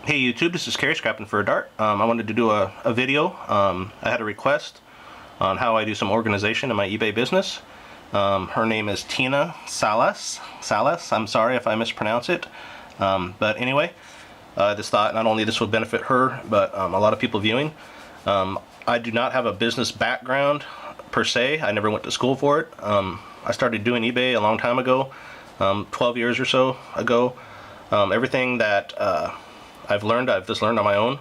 Hey YouTube, this is Carrie Scrapping for a Dart. I wanted to do a video. I had a request on how I do some organization in my eBay business. Her name is Tina Salas. I'm sorry if I mispronounce it. But anyway, I just thought not only this would benefit her, but a lot of people viewing. I do not have a business background per se. I never went to school for it. I started doing eBay a long time ago, 12 years or so ago. Everything that I've just learned on my own,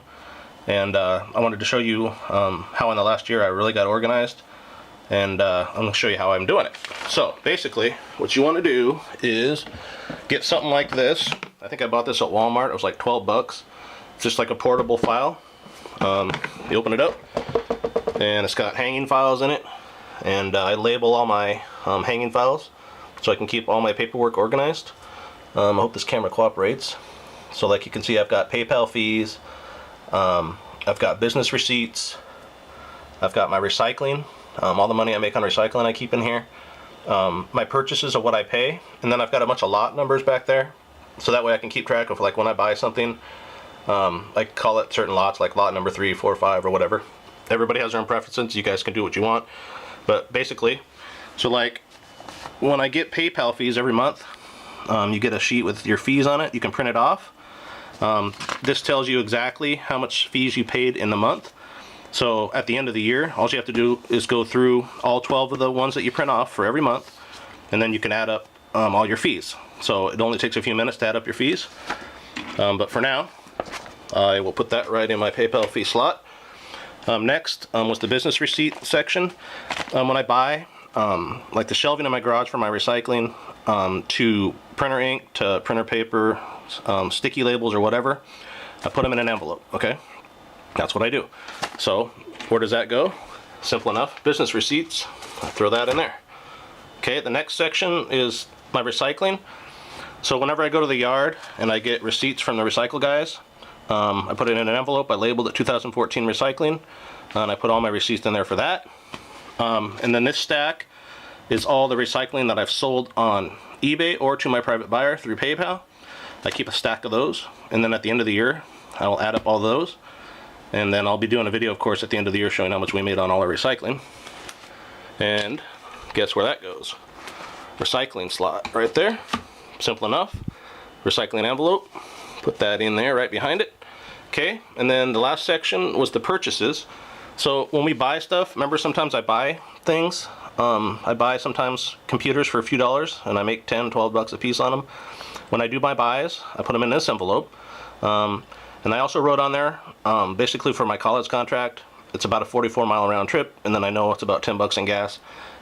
and I wanted to show you how in the last year I really got organized, and I'm going to show you how I'm doing it. So basically what you want to do is get something like this. I think I bought this at Walmart. It was like 12 bucks. It's just like a portable file. You open it up and it's got hanging files in it, and I label all my hanging files so I can keep all my paperwork organized. I hope this camera cooperates. So like you can see, I've got PayPal fees, I've got business receipts, I've got my recycling, all the money I make on recycling I keep in here, my purchases of what I pay, and then I've got a bunch of lot numbers back there, so that way I can keep track of, like, when I buy something, I call it certain lots, like lot number 3, 4, 5, or whatever. Everybody has their own preferences. You guys can do what you want, but basically, so like when I get PayPal fees every month, you get a sheet with your fees on it. You can print it off. This tells you exactly how much fees you paid in the month. So at the end of the year, all you have to do is go through all 12 of the ones that you print off for every month, and then you can add up all your fees. So it only takes a few minutes to add up your fees. But for now, I will put that right in my PayPal fee slot. Next was the business receipt section. When I buy like the shelving in my garage for my recycling, to printer ink, to printer paper, sticky labels or whatever, I put them in an envelope. Okay, that's what I do. So where does that go? Simple enough. Business receipts, I throw that in there. Okay, the next section is my recycling. So whenever I go to the yard and I get receipts from the recycle guys, I put it in an envelope. I labeled it 2014 recycling, and I put all my receipts in there for that. And then this stack is all the recycling that I've sold on eBay or to my private buyer through PayPal. I keep a stack of those, and then at the end of the year I will add up all those, and then I'll be doing a video, of course, at the end of the year showing how much we made on all our recycling. And guess where that goes? Recycling slot right there. Simple enough. Recycling envelope, put that in there right behind it. Okay, and then the last section was the purchases. So when we buy stuff, remember, sometimes I buy things. I buy sometimes computers for a few dollars, and I make 10, 12 bucks a piece on them. When I do my buys, I put them in this envelope. And I also wrote on there, basically for my college contract, it's about a 44-mile round trip, and then I know it's about 10 bucks in gas.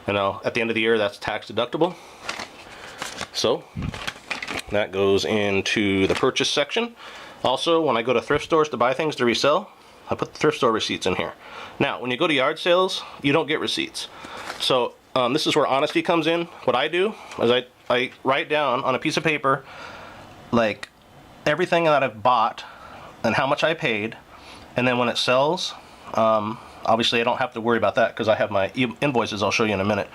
You know, at the end of the year, that's tax deductible. So that goes into the purchase section. Also, when I go to thrift stores to buy things to resell, I put the thrift store receipts in here. Now, when you go to yard sales, you don't get receipts. So this is where honesty comes in. What I do is I write down on a piece of paper, like, everything that I've bought and how much I paid, and then when it sells, obviously I don't have to worry about that because I have my invoices I'll show you in a minute.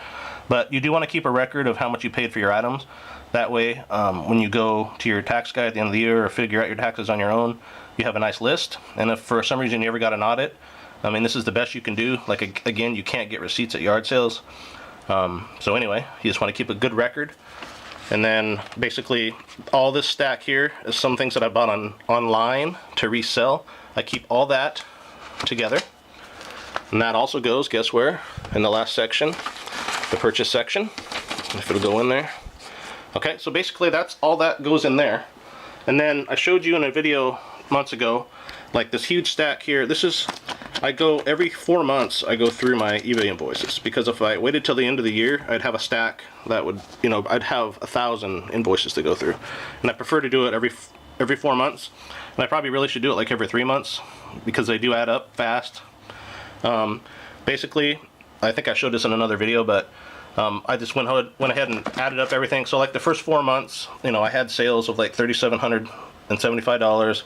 But you do want to keep a record of how much you paid for your items. That way, when you go to your tax guy at the end of the year or figure out your taxes on your own, you have a nice list. And if for some reason you ever got an audit, I mean, this is the best you can do. Like, again, you can't get receipts at yard sales. So anyway, you just want to keep a good record. And then basically all this stack here is some things that I bought online to resell. I keep all that together. And that also goes, guess where? In the last section, the purchase section, if it'll go in there. Okay, so basically that's all that goes in there. And then I showed you in a video months ago, like this huge stack here. This is, I go every 4 months, I go through my eBay invoices, because if I waited till the end of the year, I'd have a stack that would, you know, I'd have 1,000 invoices to go through. And I prefer to do it every 4 months. And I probably really should do it like every 3 months, because they do add up fast. Basically, I think I showed this in another video, but I just went ahead and added up everything. So like the first 4 months, you know, I had sales of like $3,775.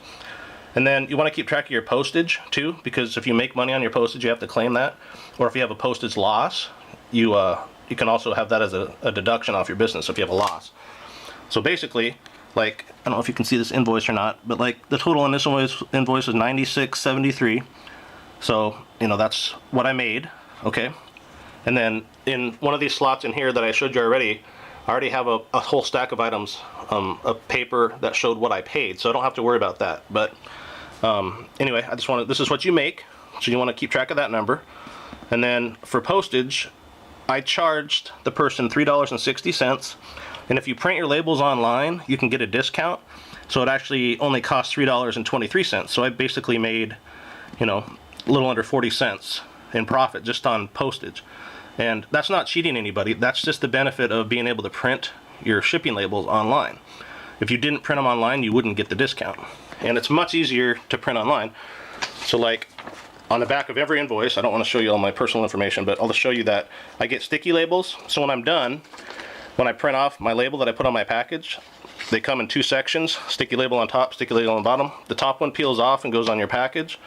And then you want to keep track of your postage too, because if you make money on your postage, you have to claim that. Or if you have a postage loss, you can also have that as a deduction off your business if you have a loss. So basically, like, I don't know if you can see this invoice or not, but like the total on this invoice was $96.73. So, you know, that's what I made, okay? And then in one of these slots in here that I showed you already, I already have a whole stack of items of paper that showed what I paid, so I don't have to worry about that. But anyway, I just want to, this is what you make, so you want to keep track of that number. And then for postage, I charged the person $3.60, and if you print your labels online, you can get a discount, so it actually only costs $3.23. So I basically made, you know, a little under 40 cents in profit just on postage. And that's not cheating anybody, that's just the benefit of being able to print your shipping labels online. If you didn't print them online, you wouldn't get the discount. And it's much easier to print online. So like on the back of every invoice, I don't want to show you all my personal information, but I'll just show you that I get sticky labels. So when I'm done, when I print off my label that I put on my package, they come in two sections, sticky label on top, sticky label on the bottom. The top one peels off and goes on your package,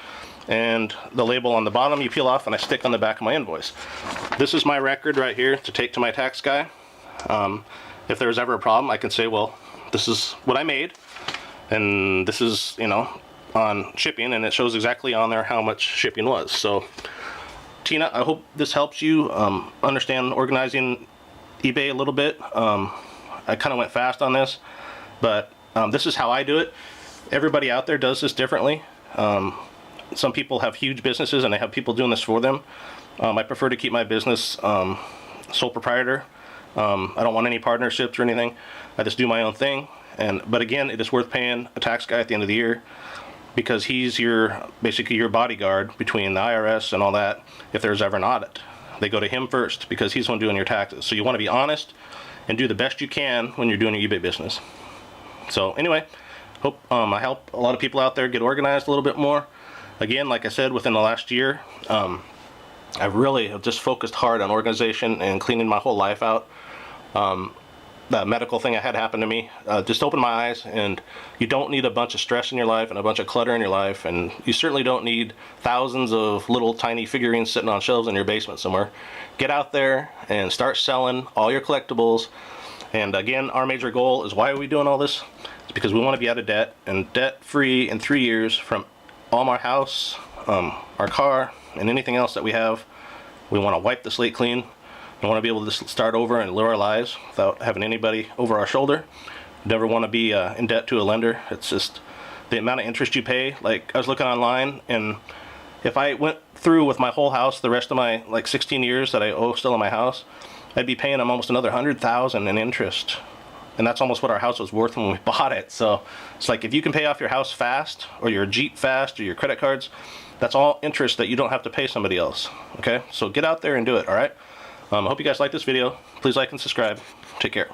and the label on the bottom you peel off and I stick on the back of my invoice. This is my record right here to take to my tax guy. If there's ever a problem, I can say, well, this is what I made, and this is, you know, on shipping, and it shows exactly on there how much shipping was. So Tina, I hope this helps you understand organizing eBay a little bit. I kind of went fast on this, but this is how I do it. Everybody out there does this differently. Some people have huge businesses and they have people doing this for them. I prefer to keep my business sole proprietor. I don't want any partnerships or anything. I just do my own thing. But again, it is worth paying a tax guy at the end of the year, because he's basically your bodyguard between the IRS and all that. If there's ever an audit, they go to him first because he's the one doing your taxes. So you want to be honest and do the best you can when you're doing your eBay business. So anyway, hope I help a lot of people out there get organized a little bit more. Again, like I said, within the last year, I really have just focused hard on organization and cleaning my whole life out. The medical thing I had happen to me just opened my eyes, and you don't need a bunch of stress in your life and a bunch of clutter in your life, and you certainly don't need thousands of little tiny figurines sitting on shelves in your basement somewhere. Get out there and start selling all your collectibles. And again, our major goal is, why are we doing all this? It's because we want to be out of debt, and debt free in 3 years from all my house, our car, and anything else that we have. We want to wipe the slate clean. We want to be able to start over and live our lives without having anybody over our shoulder. Never want to be in debt to a lender. It's just the amount of interest you pay. Like, I was looking online, and if I went through with my whole house the rest of my like 16 years that I owe still in my house, I'd be paying them almost another $100,000 in interest. And that's almost what our house was worth when we bought it. So it's like, if you can pay off your house fast, or your Jeep fast, or your credit cards, that's all interest that you don't have to pay somebody else. Okay, so get out there and do it. All right, I hope you guys like this video. Please like and subscribe. Take care.